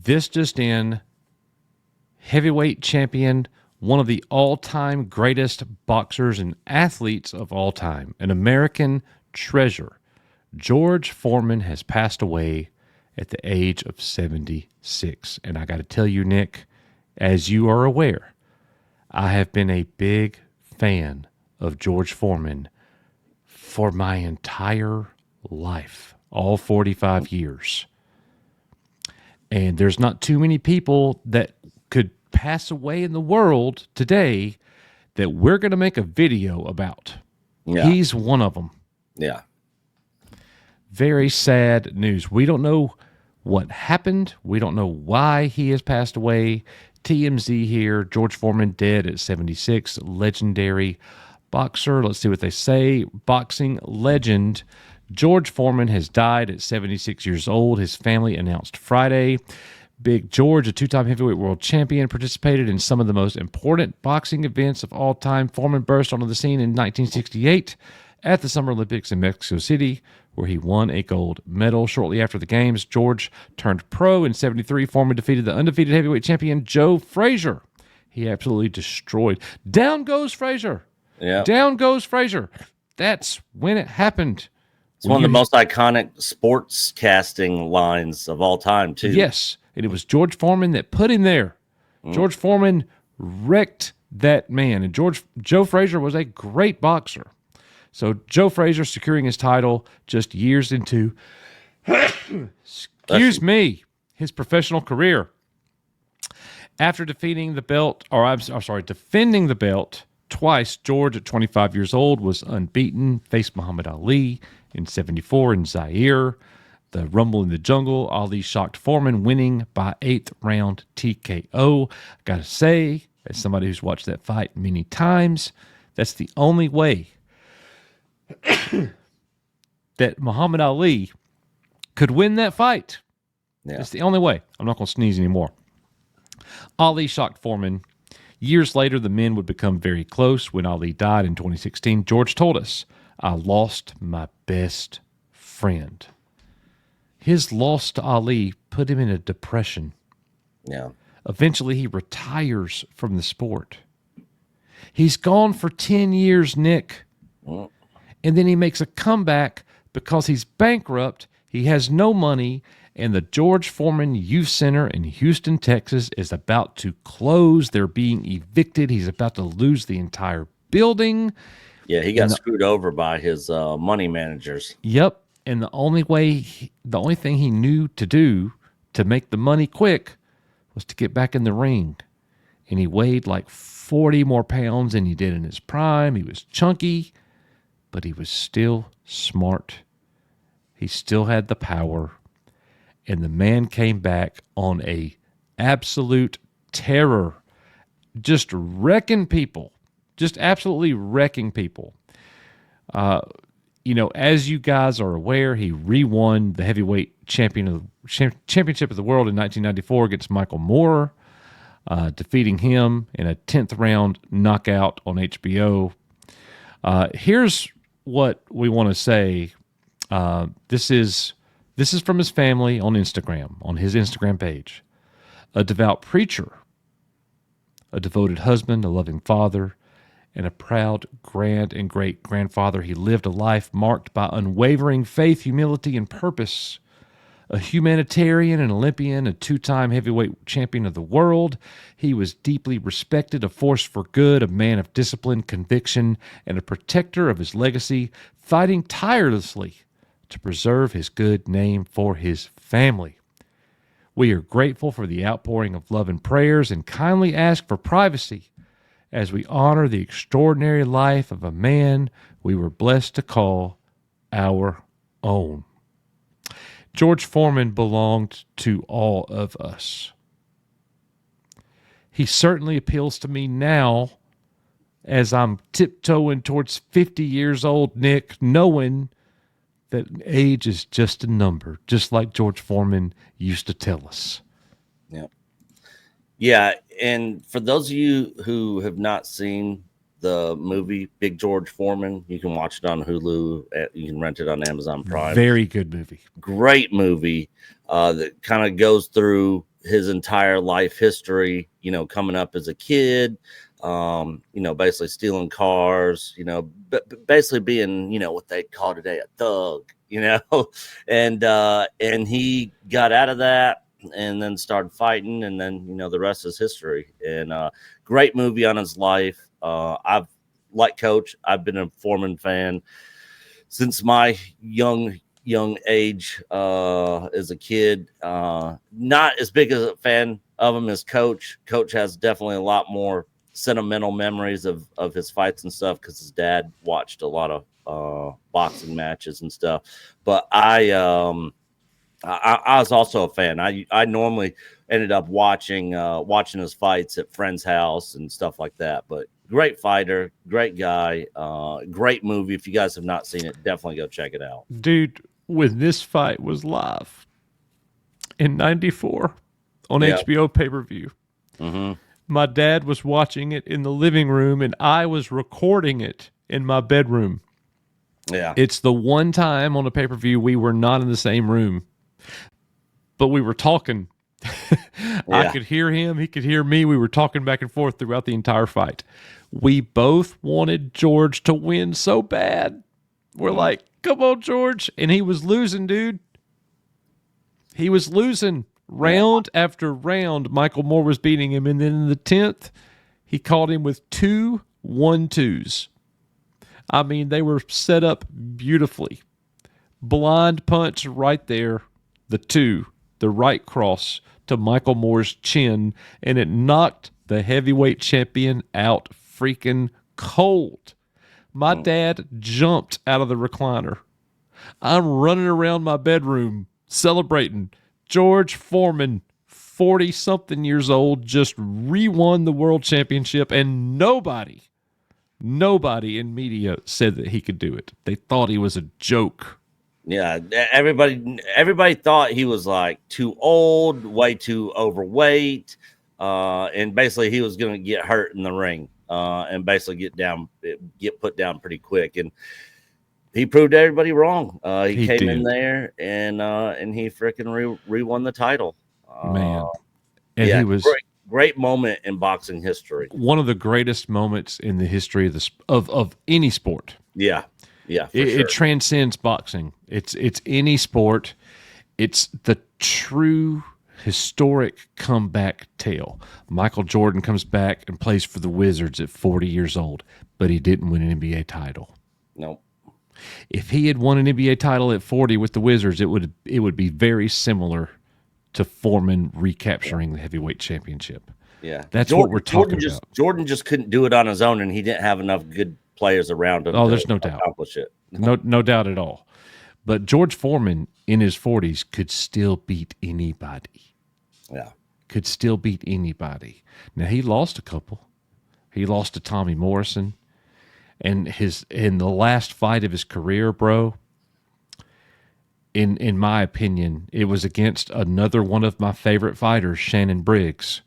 This just in, heavyweight champion, one of the all-time greatest boxers and athletes of all time, an American treasure, George Foreman has passed away at the age of 76. And I got to tell you, Nick, as you are aware, I have been a big fan of George Foreman for my entire life, all 45 years. And there's not too many people that could pass away in the world today that we're going to make a video about. Yeah. He's one of them. Yeah. Very sad news. We don't know what happened. We don't know why he has passed away. TMZ here, George Foreman dead at 76, legendary boxer. Let's see what they say. Boxing legend George Foreman has died at 76 years old. His family announced Friday. Big George, a two-time heavyweight world champion, participated in some of the most important boxing events of all time. Foreman burst onto the scene in 1968 at the Summer Olympics in Mexico City, where he won a gold medal. Shortly after the games, George turned pro. In 73, Foreman defeated the undefeated heavyweight champion, Joe Frazier. He absolutely destroyed. Down goes Frazier. Yeah. Down goes Frazier. That's when it happened. It's one of the most iconic sports casting lines of all time, too. Yes, and it was George Foreman that put him there. George Foreman wrecked that man, and Joe Frazier was a great boxer. So Joe Frazier securing his title just years into, his professional career. After defending the belt twice, George, at 25 years old, was unbeaten, faced Muhammad Ali in 74 in Zaire. The Rumble in the Jungle, Ali shocked Foreman, winning by 8th round TKO. Gotta say, as somebody who's watched that fight many times, that's the only way that Muhammad Ali could win that fight. Yeah. It's the only way. I'm not going to sneeze anymore. Ali shocked Foreman. Years later, the men would become very close. When Ali died in 2016, George told us, "I lost my best friend." His loss to Ali put him in a depression. Yeah. Eventually, he retires from the sport. He's gone for 10 years, Nick. Well. And then he makes a comeback because he's bankrupt, he has no money, and the George Foreman Youth Center in Houston, Texas is about to close. They're being evicted. He's about to lose the entire building. Yeah, he got screwed over by his money managers. Yep. And the only thing he knew to do to make the money quick was to get back in the ring. And he weighed like 40 more pounds than he did in his prime. He was chunky, but he was still smart. He still had the power. And the man came back on a absolute terror, just wrecking people, just absolutely wrecking people. As you guys are aware, he re-won the heavyweight championship of the world in 1994 against Michael Moore, defeating him in a 10th round knockout on HBO. Here's what we want to say. This is from his family on Instagram, on his Instagram page. A devout preacher, a devoted husband, a loving father, and a proud grand and great-grandfather. He lived a life marked by unwavering faith, humility, and purpose. A humanitarian, an Olympian, a two-time heavyweight champion of the world. He was deeply respected, a force for good, a man of discipline, conviction, and a protector of his legacy, fighting tirelessly to preserve his good name for his family. We are grateful for the outpouring of love and prayers and kindly ask for privacy as we honor the extraordinary life of a man we were blessed to call our own. George Foreman belonged to all of us. He certainly appeals to me now as I'm tiptoeing towards 50 years old, Nick, knowing that age is just a number, just like George Foreman used to tell us. Yeah. Yeah, and for those of you who have not seen the movie Big George Foreman, you can watch it on Hulu. You can rent it on Amazon Prime. Very good movie. Great movie that kind of goes through his entire life history, coming up as a kid, basically stealing cars, basically being, what they call today a thug, and he got out of that and then started fighting, and then, the rest is history. And great movie on his life. Like Coach, I've been a Foreman fan since my young age as a kid. Not as big as a fan of him as Coach has definitely a lot more sentimental memories of his fights and stuff, because his dad watched a lot of boxing matches and stuff. But I was also a fan. I normally ended up watching his fights at friends' house and stuff like that. But great fighter, great guy, great movie. If you guys have not seen it, definitely go check it out. Dude, when this fight was live in 94 on Yeah. HBO pay-per-view, Mm-hmm. my dad was watching it in the living room and I was recording it in my bedroom. Yeah. It's the one time on a pay-per-view we were not in the same room, but we were talking. I could hear him. He could hear me. We were talking back and forth throughout the entire fight. We both wanted George to win so bad. We're like, come on, George. And he was losing, dude. He was losing round after round. Michael Moore was beating him. And then in the 10th, he caught him with 2 1-2s. I mean, they were set up beautifully. Blind punch right there. The 2, the right cross to Michael Moore's chin, and it knocked the heavyweight champion out freaking cold. My dad jumped out of the recliner. I'm running around my bedroom celebrating. George Foreman, 40-something years old, just re-won the world championship, and nobody in media said that he could do it. They thought he was a joke. Yeah, everybody thought he was like too old, way too overweight, and basically he was going to get hurt in the ring, and basically get put down pretty quick. And he proved everybody wrong. He came in there and he freaking re-won the title. Man, and yeah, he was great moment in boxing history. One of the greatest moments in the history of any sport. Yeah. Yeah, it transcends boxing. It's any sport. It's the true historic comeback tale. Michael Jordan comes back and plays for the Wizards at 40 years old, but he didn't win an NBA title. Nope. If he had won an NBA title at 40 with the Wizards, it would be very similar to Foreman recapturing the heavyweight championship. Yeah, that's what we're talking about. Jordan just couldn't do it on his own, and he didn't have enough good players around him. Oh, there's no doubt. Accomplish it. No doubt at all. But George Foreman in his 40s could still beat anybody. Yeah, could still beat anybody. Now he lost a couple. He lost to Tommy Morrison, and in the last fight of his career, bro. In my opinion, it was against another one of my favorite fighters, Shannon Briggs.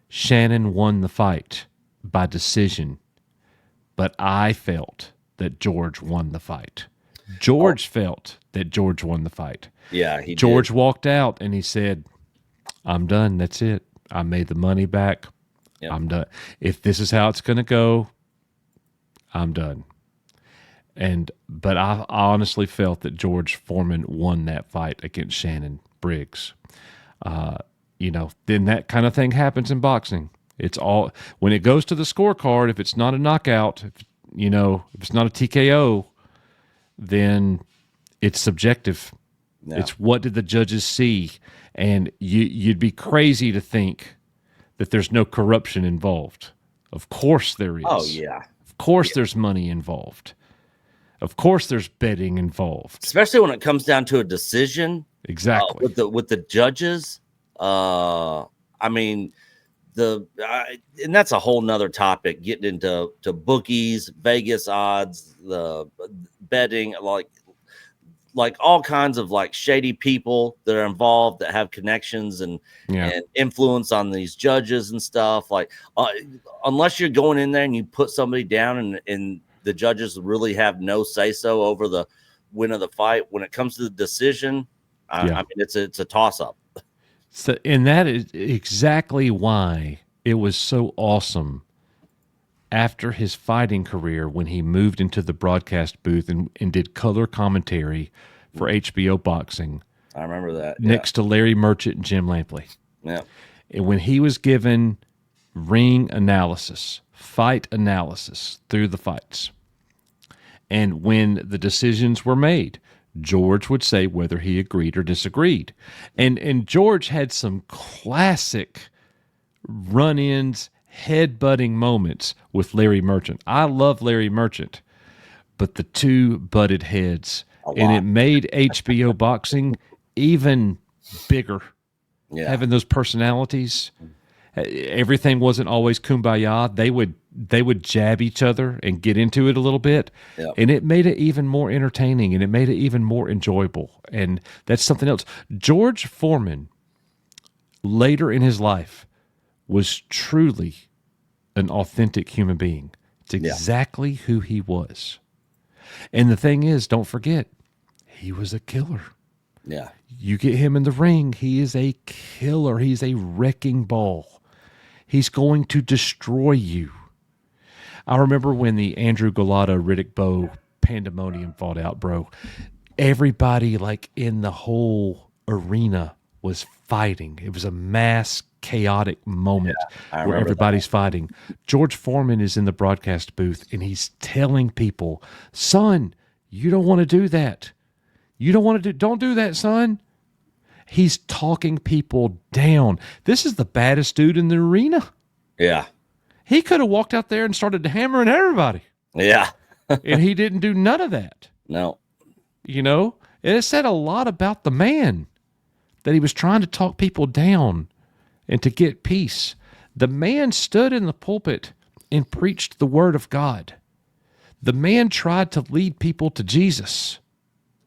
Shannon won the fight by decision, but I felt that George won the fight. George felt that George won the fight. Yeah, George walked out and he said, I'm done. That's it. I made the money back. Yep. I'm done. If this is how it's going to go, I'm done. But I honestly felt that George Foreman won that fight against Shannon Briggs. Then that kind of thing happens in boxing. It's all when it goes to the scorecard. If it's not a knockout, if it's not a TKO, then it's subjective. Yeah. It's what did the judges see, and you'd be crazy to think that there's no corruption involved. Of course there is. Oh yeah. Of course there's money involved. Of course there's betting involved. Especially when it comes down to a decision. Exactly. With the judges. I mean, and that's a whole nother topic, getting into bookies, Vegas odds, the betting, like all kinds of like shady people that are involved that have connections and influence on these judges and stuff. Like, unless you're going in there and you put somebody down and the judges really have no say so over the win of the fight, when it comes to the decision, I mean, it's a toss up. So, and that is exactly why it was so awesome after his fighting career when he moved into the broadcast booth and did color commentary for HBO boxing I remember that. next to Larry Merchant and Jim Lampley. Yeah. And when he was given ring analysis, fight analysis through the fights, and when the decisions were made, George would say whether he agreed or disagreed. And George had some classic run-ins, head-butting moments with Larry Merchant. I love Larry Merchant, but the two butted heads, and it made HBO boxing even bigger. Yeah. Having those personalities, everything wasn't always kumbaya. They would jab each other and get into it a little bit, Yep. and it made it even more entertaining, and it made it even more enjoyable. And that's something else. George Foreman, later in his life, was truly an authentic human being. It's exactly who he was. And the thing is, don't forget, he was a killer. Yeah. You get him in the ring, he is a killer. He's a wrecking ball. He's going to destroy you. I remember when the Andrew Golota Riddick Bowe pandemonium fought out, bro. Everybody like in the whole arena was fighting. It was a mass chaotic moment where everybody's fighting. George Foreman is in the broadcast booth and he's telling people, son, you don't want to do that. You don't do that, son. He's talking people down. This is the baddest dude in the arena. Yeah. He could have walked out there and started hammering everybody. Yeah. And he didn't do none of that. No. You know, and it said a lot about the man that he was trying to talk people down and to get peace. The man stood in the pulpit and preached the word of God. The man tried to lead people to Jesus.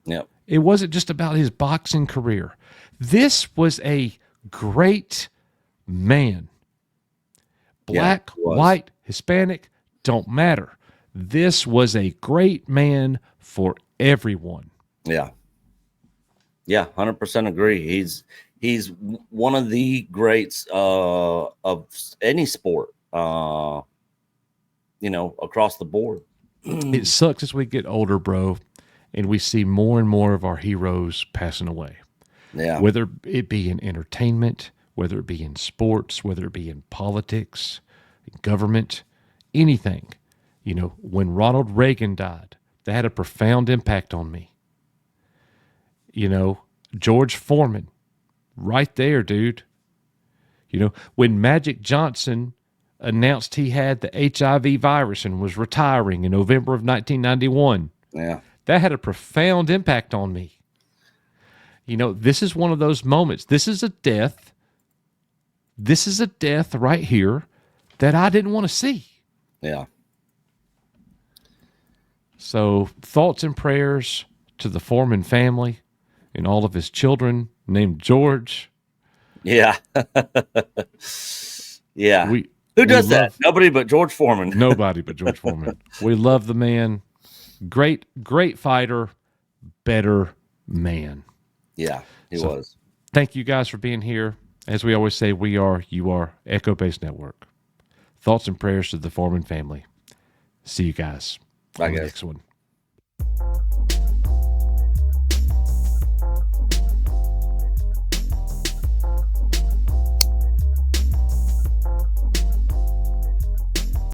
Yep. It wasn't just about his boxing career. This was a great man. Black, white, Hispanic, don't matter. This was a great man for everyone. Yeah. Yeah, 100% agree. He's one of the greats of any sport, across the board. It sucks as we get older, bro, and we see more and more of our heroes passing away. Yeah. Whether it be in entertainment, whether it be in sports, whether it be in politics, government, anything. You know, when Ronald Reagan died, that had a profound impact on me. You know, George Foreman, right there, dude. You know, when Magic Johnson announced he had the HIV virus and was retiring in November of 1991, that had a profound impact on me. You know, this is one of those moments. This is a death. This is a death right here that I didn't want to see. Yeah. So thoughts and prayers to the Foreman family and all of his children named George. Yeah. Yeah. Who does that? Nobody but George Foreman. Nobody but George Foreman. We love the man. Great fighter, better man. Yeah, he was. Thank you guys for being here. As we always say, you are Echo Base Network. Thoughts and prayers to the Foreman family. See you guys. Bye, on the guys. next one.